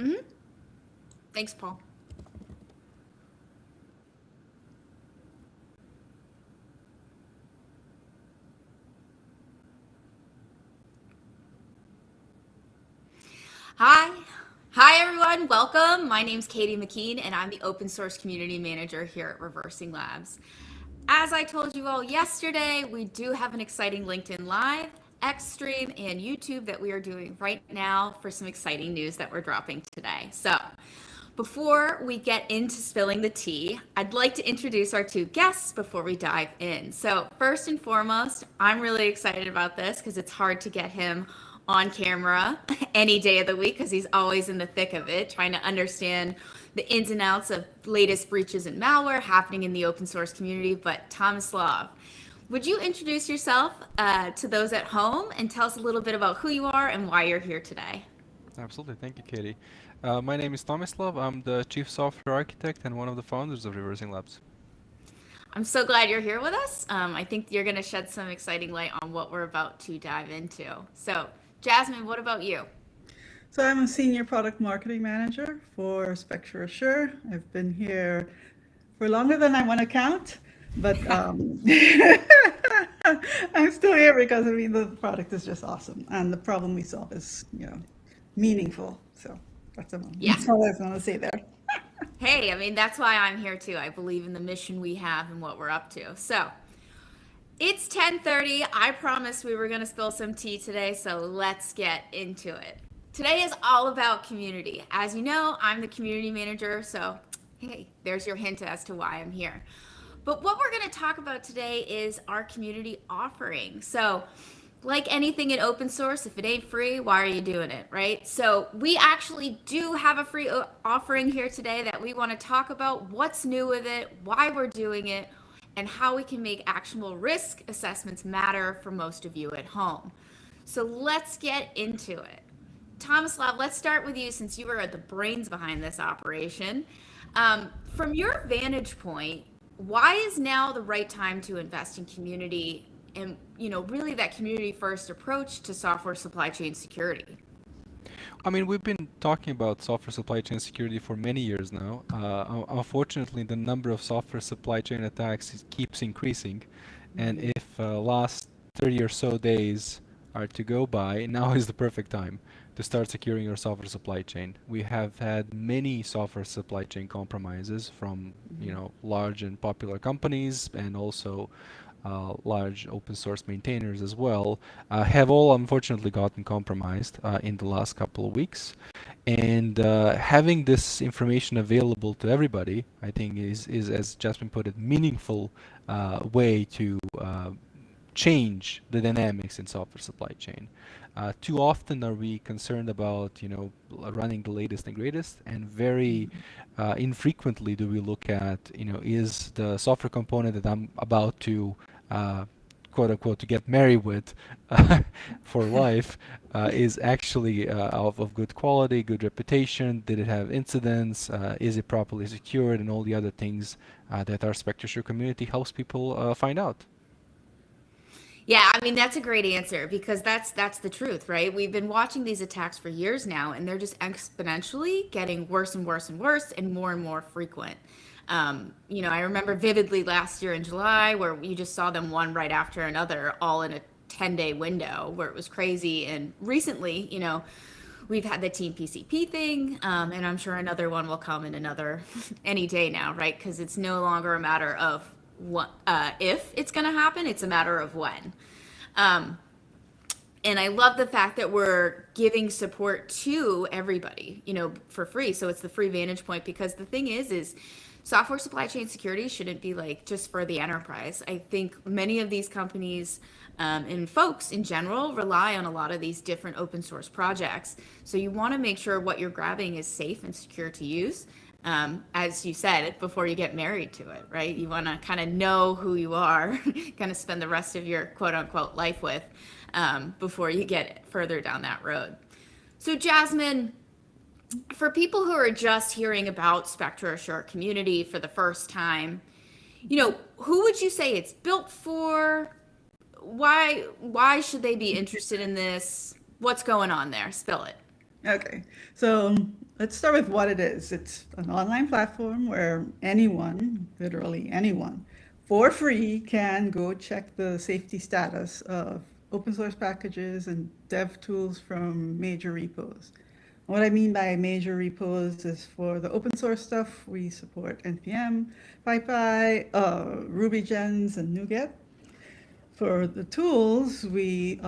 Mm-hmm. Thanks, Paul. Hi. Hi, everyone. Welcome. My name's Katie McKean, and I'm the Open Source Community Manager here at Reversing Labs. As I told you all yesterday, we do have an exciting LinkedIn Live, Xstream, and YouTube that we are doing right now for some exciting news that we're dropping today. So, before we get into spilling the tea, I'd like to introduce our two guests before we dive in. So, first and foremost, I'm really excited about this because it's hard to get him on camera any day of the week because he's always in the thick of it, trying to understand the ins and outs of latest breaches and malware happening in the open source community. But Tomislav, would you introduce yourself to those at home and tell us a little bit about who you are and why you're here today? Absolutely. Thank you, Katie. My name is Tomislav. I'm the Chief Software Architect and one of the founders of Reversing Labs. I'm so glad you're here with us. I think you're going to shed some exciting light on what we're about to dive into. So, Jasmine, what about you? So I'm a senior product marketing manager for Spectra Assure. I've been here for longer than I want to count, but I'm still here because I mean the product is just awesome, and the problem we solve is meaningful. So Yeah. that's all I want to say there. Hey, I mean, that's why I'm here too. I believe in the mission we have and what we're up to. So, it's 10:30. I promised we were going to spill some tea today, so let's get into it. Today is all about community. As you know, I'm the community manager, so hey, there's your hint as to why I'm here. But what we're going to talk about today is our community offering. So, like anything in open source, if it ain't free, why are you doing it, right? So, we actually do have a free offering here today that we want to talk about what's new with it, why we're doing it, and how we can make actionable risk assessments matter for most of you at home. So, let's get into it. Tomislav, let's start with you since you were the brains behind this operation. From your vantage point, why is now the right time to invest in community and really that community first approach to software supply chain security? I mean, we've been talking about software supply chain security for many years now. Unfortunately, the number of software supply chain attacks keeps increasing. And if last 30 or so days are to go by, now is the perfect time to start securing your software supply chain. We have had many software supply chain compromises from, large and popular companies and also large open source maintainers as well, have all unfortunately gotten compromised in the last couple of weeks. And having this information available to everybody, I think is as Jasmine put it, meaningful way to change the dynamics in software supply chain. Too often are we concerned about, running the latest and greatest, and very infrequently do we look at, is the software component that I'm about to quote unquote to get married with for life is actually of good quality, good reputation, did it have incidents, is it properly secured, and all the other things that our Spectra Assure community helps people find out. Yeah, I mean that's a great answer because that's the truth, right? We've been watching these attacks for years now, and they're just exponentially getting worse and worse and worse and more frequent. I remember vividly last year in July where you just saw them one right after another, all in a 10-day window where it was crazy. And recently, we've had the Team PCP thing, and I'm sure another one will come in another any day now, right? Because it's no longer a matter of what if it's going to happen, it's a matter of when. And I love the fact that we're giving support to everybody, for free. So it's the free vantage point because the thing is software supply chain security shouldn't be like just for the enterprise. I think many of these companies and folks in general rely on a lot of these different open source projects. So you want to make sure what you're grabbing is safe and secure to use. As you said, before you get married to it, right? You want to kind of know who you are, kind of spend the rest of your quote unquote life with before you get further down that road. So, Jasmine, for people who are just hearing about Spectra Assure Community for the first time, who would you say it's built for? Why should they be interested in this? What's going on there? Spill it. Okay, so let's start with what it is. It's an online platform where anyone, literally anyone, for free can go check the safety status of open source packages and dev tools from major repos. What I mean by major repos is for the open source stuff, we support NPM, PyPy, RubyGems, and NuGet. For the tools, we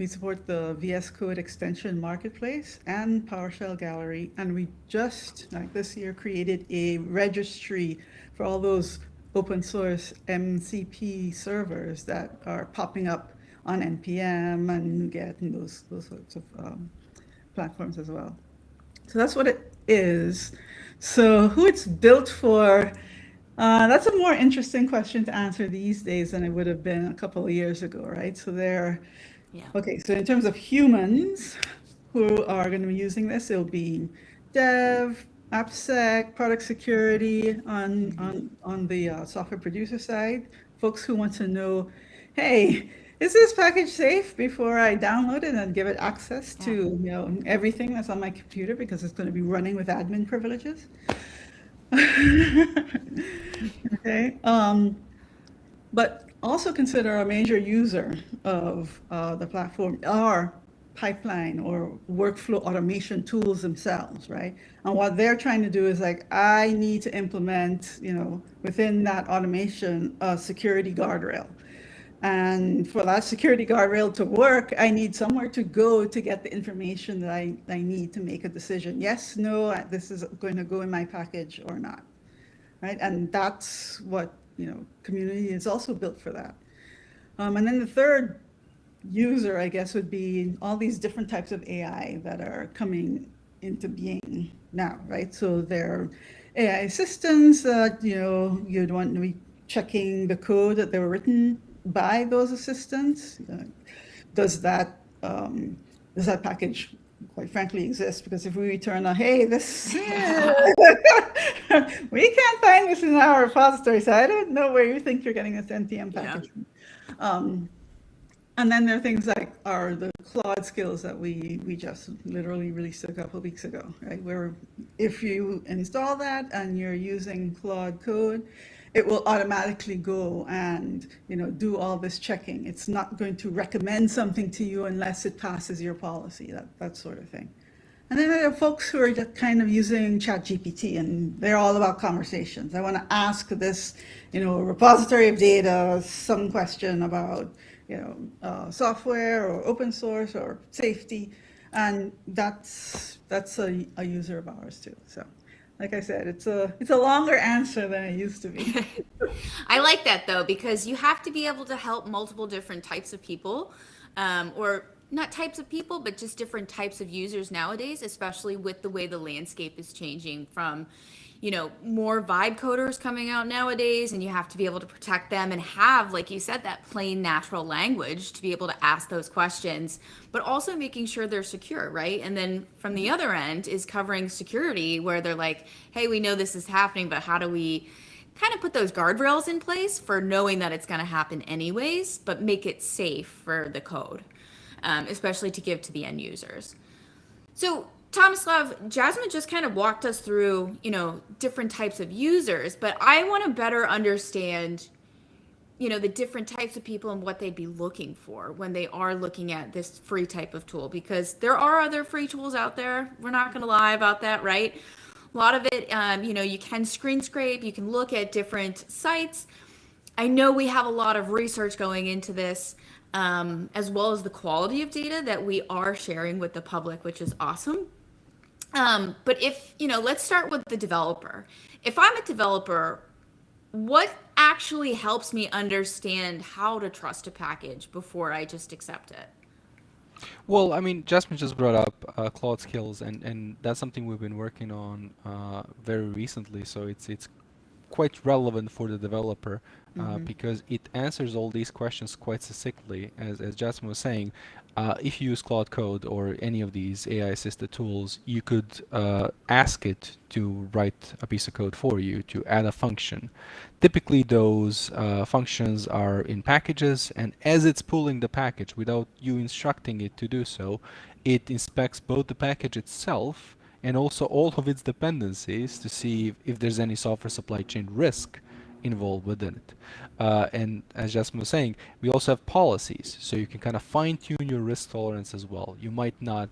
support the VS Code extension marketplace and PowerShell gallery, and we just, like this year, created a registry for all those open source MCP servers that are popping up on NPM and NuGet and those sorts of platforms as well. So that's what it is. So who it's built for, that's a more interesting question to answer these days than it would have been a couple of years ago, right? So okay, so in terms of humans who are going to be using this, it'll be dev, AppSec, product security on the software producer side, folks who want to know, hey, is this package safe before I download it and give it access to everything that's on my computer because it's going to be running with admin privileges? Okay, but also consider a major user of the platform are pipeline or workflow automation tools themselves, right? And what they're trying to do is like, I need to implement, within that automation, a security guardrail. And for that security guardrail to work, I need somewhere to go to get the information that I need to make a decision. Yes, no, this is going to go in my package or not, right? And that's what, community is also built for that. And then the third user, I guess, would be all these different types of AI that are coming into being now, right? So they're AI assistants that, you'd want to be checking the code that they were written by those assistants. Does that package, quite frankly, exist? Because if we return a, hey, this, we can't find this in our repository, so I don't know where you think you're getting this NPM package from. And then there are things like the Claude skills that we just literally released a couple of weeks ago, right? Where if you install that and you're using Claude code, it will automatically go and do all this checking. It's not going to recommend something to you unless it passes your policy, that sort of thing. And then there are folks who are just kind of using ChatGPT, and they're all about conversations. I want to ask this, repository of data, some question about software or open source or safety, and that's a user of ours too. So. Like I said, it's a longer answer than it used to be. I like that though, because you have to be able to help multiple different types of people, or not types of people, but just different types of users nowadays, especially with the way the landscape is changing from, more vibe coders coming out nowadays, and you have to be able to protect them and have, like you said, that plain natural language to be able to ask those questions, but also making sure they're secure, right? And then from the other end is covering security, where they're like, hey, we know this is happening, but how do we kind of put those guardrails in place for knowing that it's going to happen anyways, but make it safe for the code, especially to give to the end users. So Tomislav, Jasmine just kind of walked us through, different types of users, but I want to better understand, the different types of people and what they'd be looking for when they are looking at this free type of tool, because there are other free tools out there. We're not going to lie about that, right? A lot of it, you can screen scrape, you can look at different sites. I know we have a lot of research going into this, as well as the quality of data that we are sharing with the public, which is awesome. But if, let's start with the developer. If I'm a developer, what actually helps me understand how to trust a package before I just accept it? Well, I mean, Jasmine just brought up Claude skills, and that's something we've been working on very recently. So it's quite relevant for the developer because it answers all these questions quite succinctly. As Jasmine was saying, if you use Claude Code or any of these AI-assisted tools, you could ask it to write a piece of code for you, to add a function. Typically, those functions are in packages, and as it's pulling the package without you instructing it to do so, it inspects both the package itself and also all of its dependencies to see if there's any software supply chain risk involved within it. And as Jasmine was saying, we also have policies, so you can kind of fine tune your risk tolerance as well. You might not,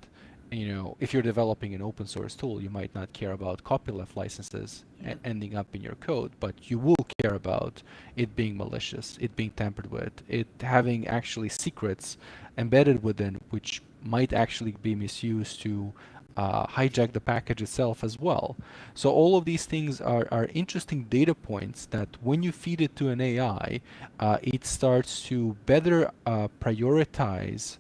if you're developing an open source tool, you might not care about copyleft licenses ending up in your code, but you will care about it being malicious, it being tampered with, it having actually secrets embedded within, which might actually be misused to hijack the package itself as well. So all of these things are interesting data points that when you feed it to an AI, it starts to better prioritize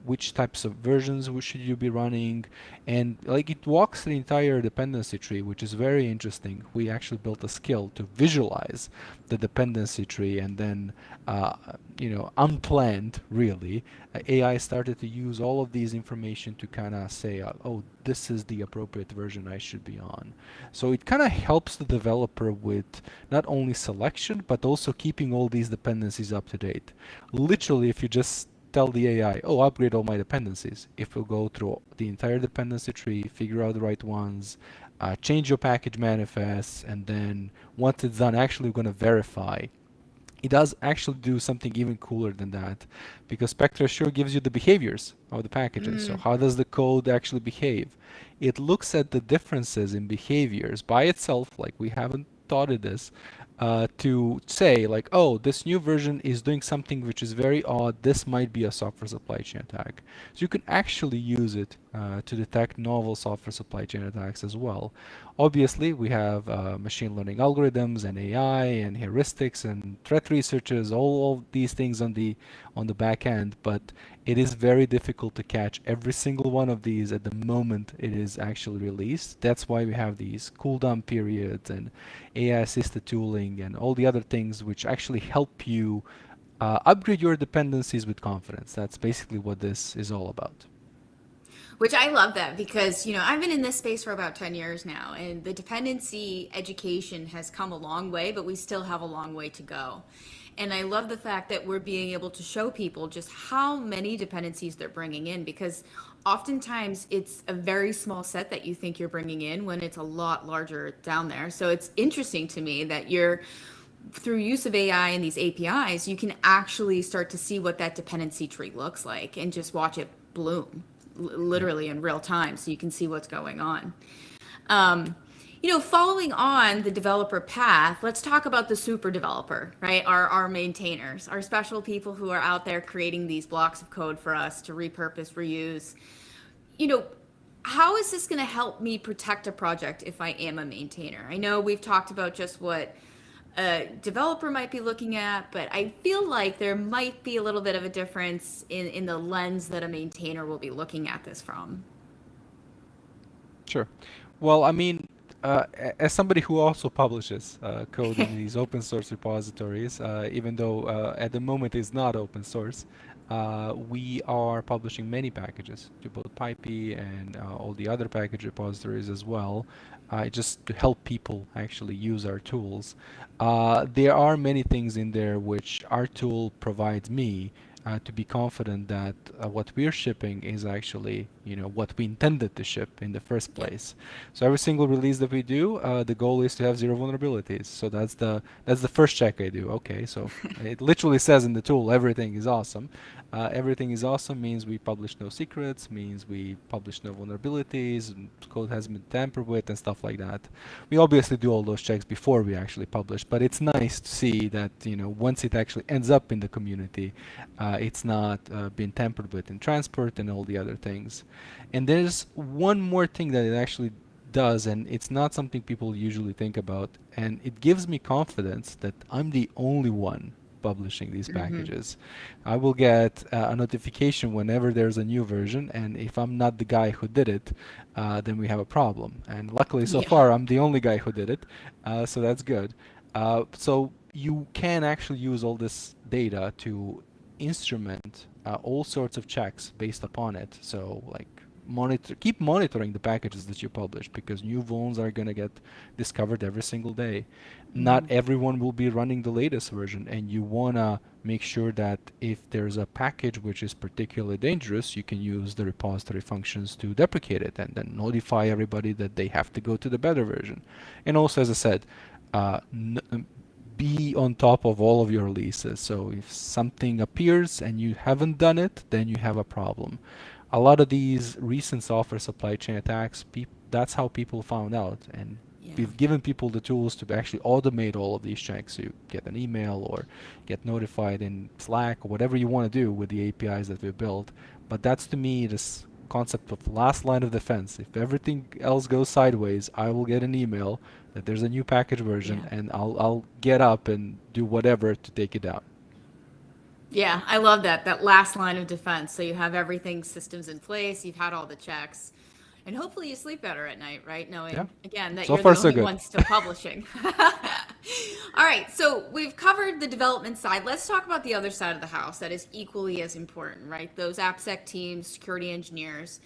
which types of versions should you be running, and like it walks the entire dependency tree, which is very interesting. We actually built a skill to visualize the dependency tree, and then unplanned really, AI started to use all of these information to kind of say, oh, this is the appropriate version I should be on. So it kind of helps the developer with not only selection, but also keeping all these dependencies up to date. Literally, if you just tell the AI, oh, upgrade all my dependencies, it will go through the entire dependency tree, figure out the right ones, change your package manifests, and then once it's done, actually we're going to verify. It does actually do something even cooler than that, because Spectra Assure gives you the behaviors of the packages. So how does the code actually behave? It looks at the differences in behaviors by itself, like we haven't thought of this, to say like, oh, this new version is doing something which is very odd. This might be a software supply chain attack. So you can actually use it to detect novel software supply chain attacks as well. Obviously, we have machine learning algorithms and AI and heuristics and threat researchers, all these things on the back end, but it is very difficult to catch every single one of these at the moment it is actually released. That's why we have these cooldown periods and AI-assisted tooling and all the other things which actually help you upgrade your dependencies with confidence. That's basically what this is all about. Which I love that, because, I've been in this space for about 10 years now, and the dependency education has come a long way, but we still have a long way to go. And I love the fact that we're being able to show people just how many dependencies they're bringing in, because oftentimes it's a very small set that you think you're bringing in when it's a lot larger down there. So it's interesting to me that through use of AI and these APIs, you can actually start to see what that dependency tree looks like and just watch it bloom literally in real time, so you can see what's going on. Following on the developer path, let's talk about the super developer, right? Our maintainers, our special people who are out there creating these blocks of code for us to repurpose, reuse. How is this going to help me protect a project if I am a maintainer? I know we've talked about just what a developer might be looking at, but I feel like there might be a little bit of a difference in the lens that a maintainer will be looking at this from. Sure. Well, I mean, as somebody who also publishes code in these open source repositories, even though at the moment it's not open source, we are publishing many packages to both PyPy and all the other package repositories as well, just to help people actually use our tools. There are many things in there which our tool provides me to be confident that what we're shipping is actually, what we intended to ship in the first place. So every single release that we do, the goal is to have 0 vulnerabilities. So that's the first check I do. Okay, so it literally says in the tool, everything is awesome. Everything is awesome means we publish no secrets, means we publish no vulnerabilities, and code hasn't been tampered with and stuff like that. We obviously do all those checks before we actually publish, but it's nice to see that, once it actually ends up in the community, it's not been tampered with in transport and all the other things. And there's one more thing that it actually does, and it's not something people usually think about, and it gives me confidence that I'm the only one publishing these packages. I will get a notification whenever there's a new version, and if I'm not the guy who did it, then we have a problem. And luckily so far I'm the only guy who did it, so that's good. So you can actually use all this data to instrument all sorts of checks based upon it. So like keep monitoring the packages that you publish, because new vulns are going to get discovered every single day. Not everyone will be running the latest version, and you want to make sure that if there's a package which is particularly dangerous, you can use the repository functions to deprecate it and then notify everybody that they have to go to the better version. And also, as I said, be on top of all of your releases. So if something appears and you haven't done it, then you have a problem. A lot of these recent software supply chain attacks, that's how people found out. And we've given people the tools to actually automate all of these checks. So you get an email or get notified in Slack or whatever you want to do with the APIs that we built. But that's, to me, this concept of last line of defense. If everything else goes sideways, I will get an email that there's a new package version, and I'll get up and do whatever to take it down. Yeah, I love that last line of defense. So you have everything, systems in place, you've had all the checks, and hopefully you sleep better at night, right? Knowing, again, that So you're far, the so only good. one still publishing. All right, so we've covered the development side. Let's talk about the other side of the house that is equally as important, right? Those AppSec teams, security engineers.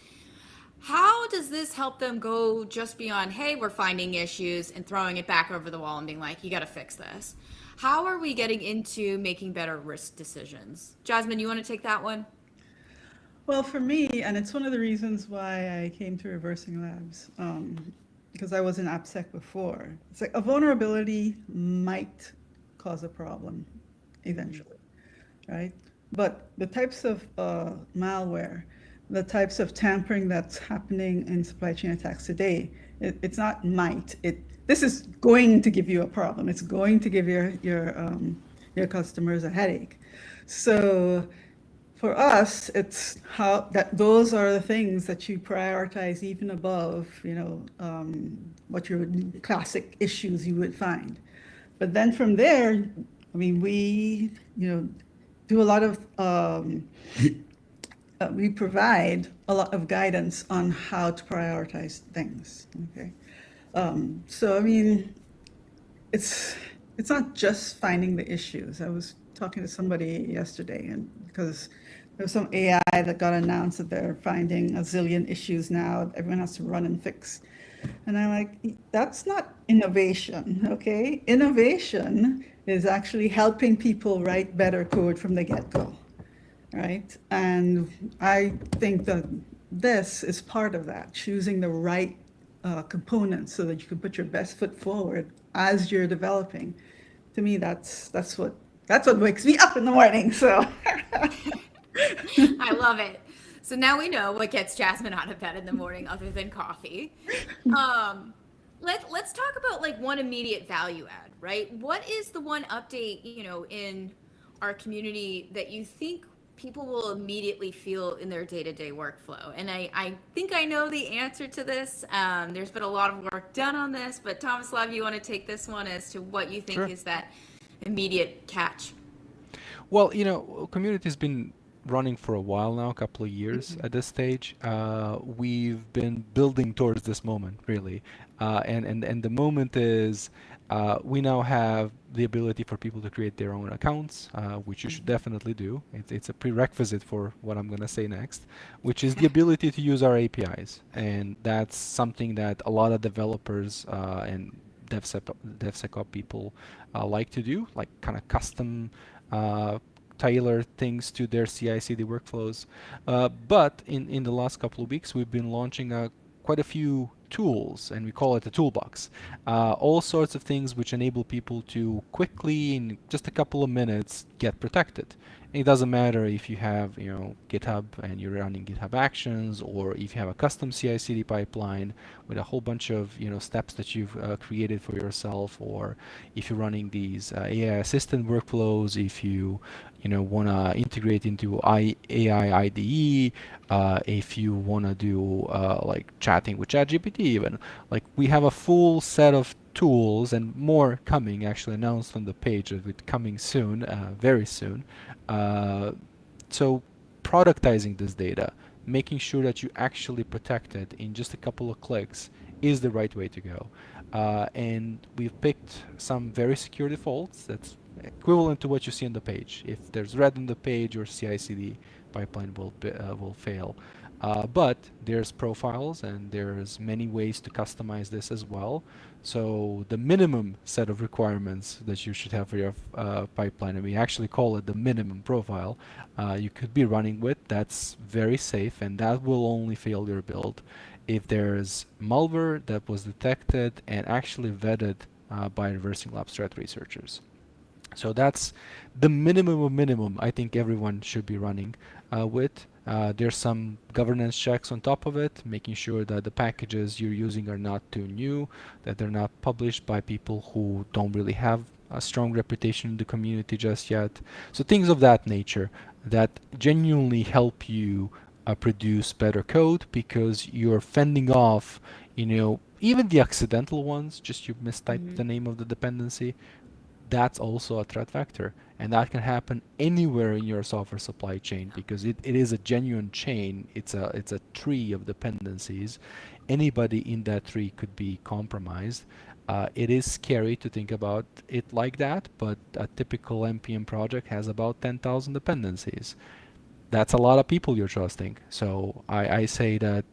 How does this help them go just beyond, hey, we're finding issues, and throwing it back over the wall and being like, you got to fix this? How are we getting into making better risk decisions? Jasmine, you want to take that one? Well, for me, and it's one of the reasons why I came to Reversing Labs, because I was in AppSec before. It's like a vulnerability might cause a problem eventually, right? But the types of malware, the types of tampering that's happening in supply chain attacks today, it's not might. This is going to give you a problem. It's going to give your customers a headache. So for us, it's how that those are the things that you prioritize even above, what your classic issues you would find. But then from there, I mean, we, do a lot of, we provide a lot of guidance on how to prioritize things. Okay. So, I mean, it's not just finding the issues. I was talking to somebody yesterday, and because there was some AI that got announced that they're finding a zillion issues now, everyone has to run and fix. And I'm like, that's not innovation, okay? Innovation is actually helping people write better code from the get-go, right? And I think that this is part of that, choosing the right components so that you can put your best foot forward as you're developing. To me, that's what wakes me up in the morning. So I love it. So now we know what gets Jasmine out of bed in the morning other than coffee. Let's talk about like one immediate value add, right? What is the one update, in our community that you think people will immediately feel in their day-to-day workflow? And I think I know the answer to this. There's been a lot of work done on this, but Tomislav, you want to take this one as to what you think is that immediate catch? Well, community's been running for a while now, a couple of years at this stage. We've been building towards this moment, really. And the moment is we now have the ability for people to create their own accounts, which you should definitely do. It's a prerequisite for what I'm going to say next, which is the ability to use our APIs. And that's something that a lot of developers and DevSecOps people like to do, like kind of custom tailor things to their CI/CD workflows. But in the last couple of weeks, we've been launching quite a few tools, and we call it a toolbox. All sorts of things which enable people to quickly, in just a couple of minutes, get protected. And it doesn't matter if you have, GitHub and you're running GitHub Actions, or if you have a custom CI/CD pipeline with a whole bunch of, steps that you've created for yourself, or if you're running these AI assistant workflows, if you want to integrate into AI IDE, if you want to do like chatting with ChatGPT even. Like, we have a full set of tools, and more coming, actually announced on the page of it coming soon, very soon. So productizing this data, making sure that you actually protect it in just a couple of clicks is the right way to go. And we've picked some very secure defaults that's equivalent to what you see on the page. If there's red on the page, your CI/CD pipeline will fail. But there's profiles and there's many ways to customize this as well. So the minimum set of requirements that you should have for your pipeline, and we actually call it the minimum profile, you could be running with. That's very safe, and that will only fail your build if there's malware that was detected and actually vetted by reversing labs threat researchers. So that's the minimum of minimum I think everyone should be running with. There's some governance checks on top of it, making sure that the packages you're using are not too new, that they're not published by people who don't really have a strong reputation in the community just yet. So things of that nature that genuinely help you produce better code, because you're fending off, even the accidental ones, just you mistype the name of the dependency. That's also a threat vector, and that can happen anywhere in your software supply chain, because it is a genuine chain. It's a tree of dependencies. Anybody in that tree could be compromised. It is scary to think about it like that, but a typical npm project has about 10,000 dependencies. That's a lot of people you're trusting. So I say that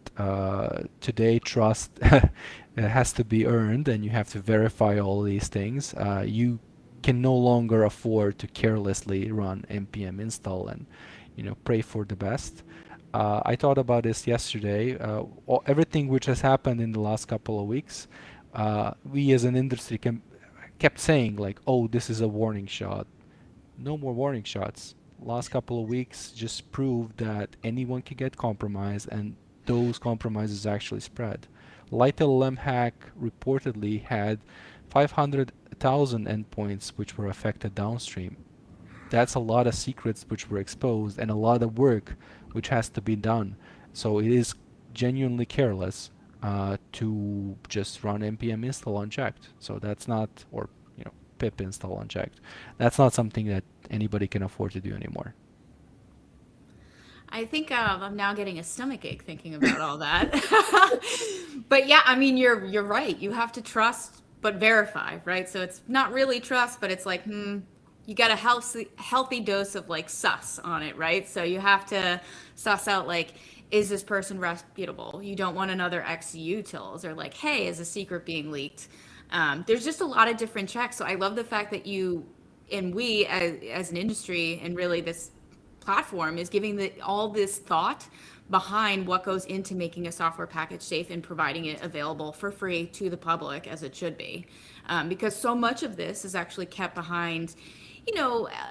today trust has to be earned, and you have to verify all these things. You can no longer afford to carelessly run npm install and pray for the best. I thought about this yesterday. Everything which has happened in the last couple of weeks, we as an industry kept saying like, oh, this is a warning shot. No more warning shots. Last couple of weeks just proved that anyone can get compromised, and those compromises actually spread. LiteLLM hack reportedly had 500,000 endpoints which were affected downstream. That's a lot of secrets which were exposed, and a lot of work which has to be done. So it is genuinely careless to just run npm install unchecked. So that's not, or pip install unchecked. That's not something that anybody can afford to do anymore. I think I'm now getting a stomach ache thinking about all that. But yeah, I mean, you're right. You have to trust but verify, right? So it's not really trust, but it's like, you got a healthy dose of like sus on it, right? So you have to suss out like, is this person reputable? You don't want another XU tills, or like, hey, is a secret being leaked? There's just a lot of different checks. So I love the fact that you and we as an industry, and really this platform, is giving all this thought behind what goes into making a software package safe and providing it available for free to the public as it should be. Because so much of this is actually kept behind,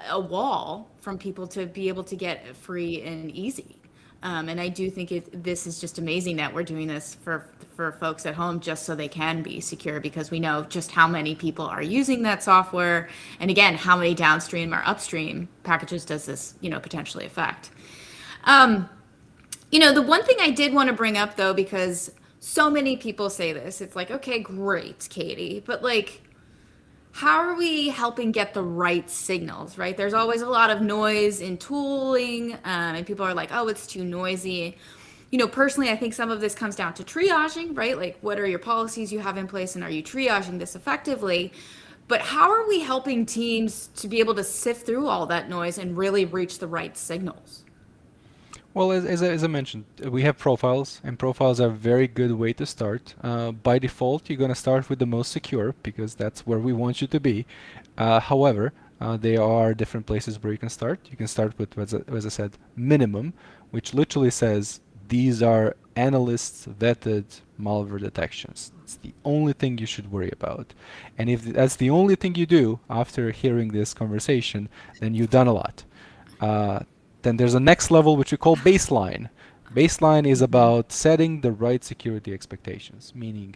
a wall from people to be able to get free and easy. And I do think this is just amazing that we're doing this for folks at home, just so they can be secure, because we know just how many people are using that software. And again, how many downstream or upstream packages does this, potentially affect? The one thing I did want to bring up though, because so many people say this, it's like, okay, great, Katie, but like, how are we helping get the right signals, right? There's always a lot of noise in tooling, and people are like, oh, it's too noisy. Personally, I think some of this comes down to triaging, right? Like, what are your policies you have in place, and are you triaging this effectively? But how are we helping teams to be able to sift through all that noise and really reach the right signals? Well, as I mentioned, we have profiles, and profiles are a very good way to start. By default, you're going to start with the most secure, because that's where we want you to be. However, there are different places where you can start. You can start with, as I said, minimum, which literally says these are analysts vetted malware detections. It's the only thing you should worry about. And if that's the only thing you do after hearing this conversation, then you've done a lot. Then there's a next level, which we call baseline. Baseline is about setting the right security expectations, meaning,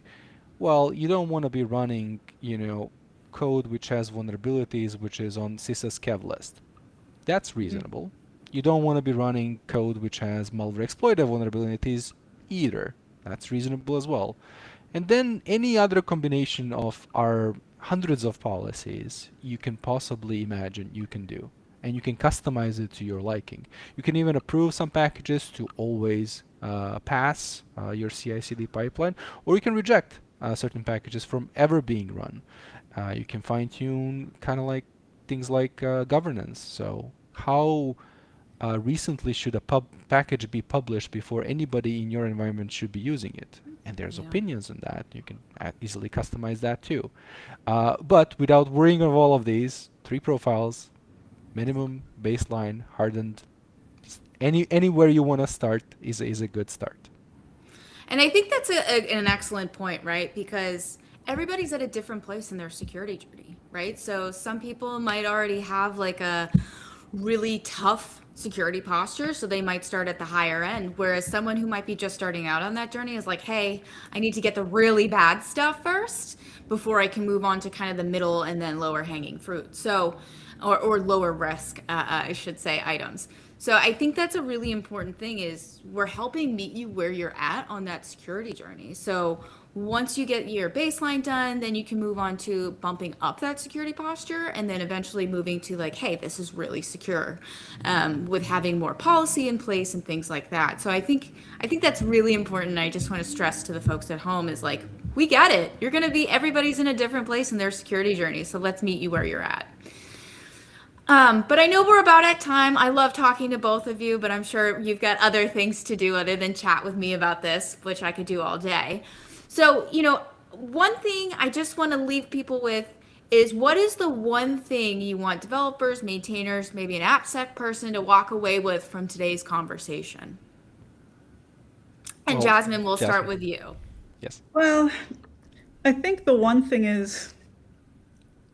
well, you don't want to be running, code which has vulnerabilities, which is on CISA's kev list. That's reasonable. You don't want to be running code which has malware exploited vulnerabilities either. That's reasonable as well. And then any other combination of our hundreds of policies you can possibly imagine you can do. And you can customize it to your liking. You can even approve some packages to always pass your CI/CD pipeline, or you can reject certain packages from ever being run. You can fine-tune kind of like things like governance. So how recently should a package be published before anybody in your environment should be using it? And there's opinions on that. You can easily customize that too. But without worrying of all of these, 3 profiles, minimum, baseline, hardened, anywhere you want to start is a good start. And I think that's an excellent point, right? Because everybody's at a different place in their security journey, right? So some people might already have like a really tough security posture, so they might start at the higher end, whereas someone who might be just starting out on that journey is like, hey, I need to get the really bad stuff first before I can move on to kind of the middle and then lower hanging fruit. So or lower risk, I should say, items. So I think that's a really important thing, is we're helping meet you where you're at on that security journey. So once you get your baseline done, then you can move on to bumping up that security posture, and then eventually moving to like, hey, this is really secure, with having more policy in place and things like that. So I think that's really important. I just want to stress to the folks at home is like, we get it. Everybody's in a different place in their security journey. So let's meet you where you're at. But I know we're about at time. I love talking to both of you, but I'm sure you've got other things to do other than chat with me about this, which I could do all day. So, one thing I just want to leave people with is, what is the one thing you want developers, maintainers, maybe an AppSec person to walk away with from today's conversation? And Jasmine, we'll start with you. Yes. Well, I think the one thing is,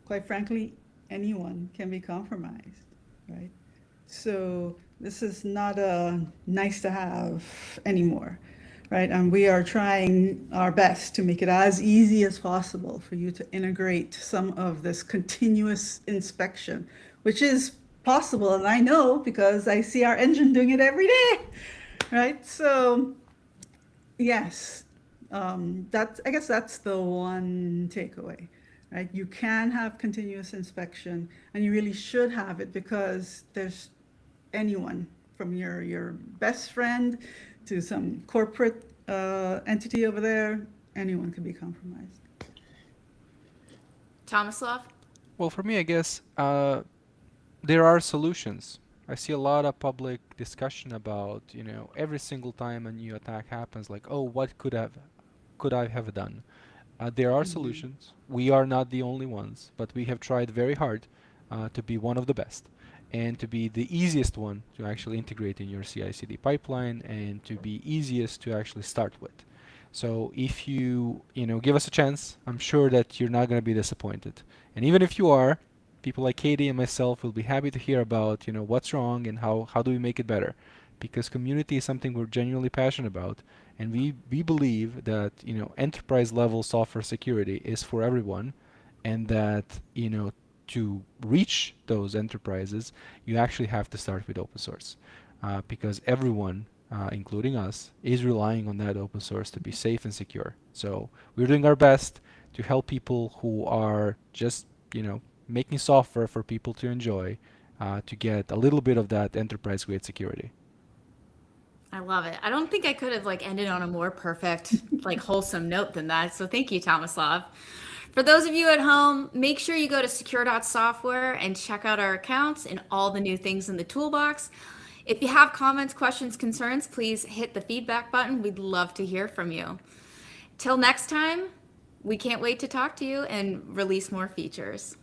quite frankly, anyone can be compromised, right? So this is not a nice to have anymore, right? And we are trying our best to make it as easy as possible for you to integrate some of this continuous inspection, which is possible. And I know because I see our engine doing it every day, right? So yes, I guess that's the one takeaway. Right? You can have continuous inspection, and you really should have it, because there's anyone from your best friend to some corporate entity over there, anyone can be compromised. Tomislav? Well, for me, I guess there are solutions. I see a lot of public discussion about, every single time a new attack happens, like, oh, what could I have done? There are solutions. We are not the only ones, but we have tried very hard to be one of the best, and to be the easiest one to actually integrate in your CI/CD pipeline, and to be easiest to actually start with. So if you give us a chance, I'm sure that you're not going to be disappointed. And even if you are, people like Katie and myself will be happy to hear about what's wrong and how do we make it better, because community is something we're genuinely passionate about. And we believe that enterprise level software security is for everyone, and that to reach those enterprises, you actually have to start with open source, because everyone, including us, is relying on that open source to be safe and secure. So we're doing our best to help people who are just making software for people to enjoy, to get a little bit of that enterprise grade security. I love it. I don't think I could have ended on a more perfect, wholesome note than that. So thank you, Tomislav. For those of you at home, make sure you go to secure.software and check out our accounts and all the new things in the toolbox. If you have comments, questions, concerns, please hit the feedback button. We'd love to hear from you. Till next time, we can't wait to talk to you and release more features.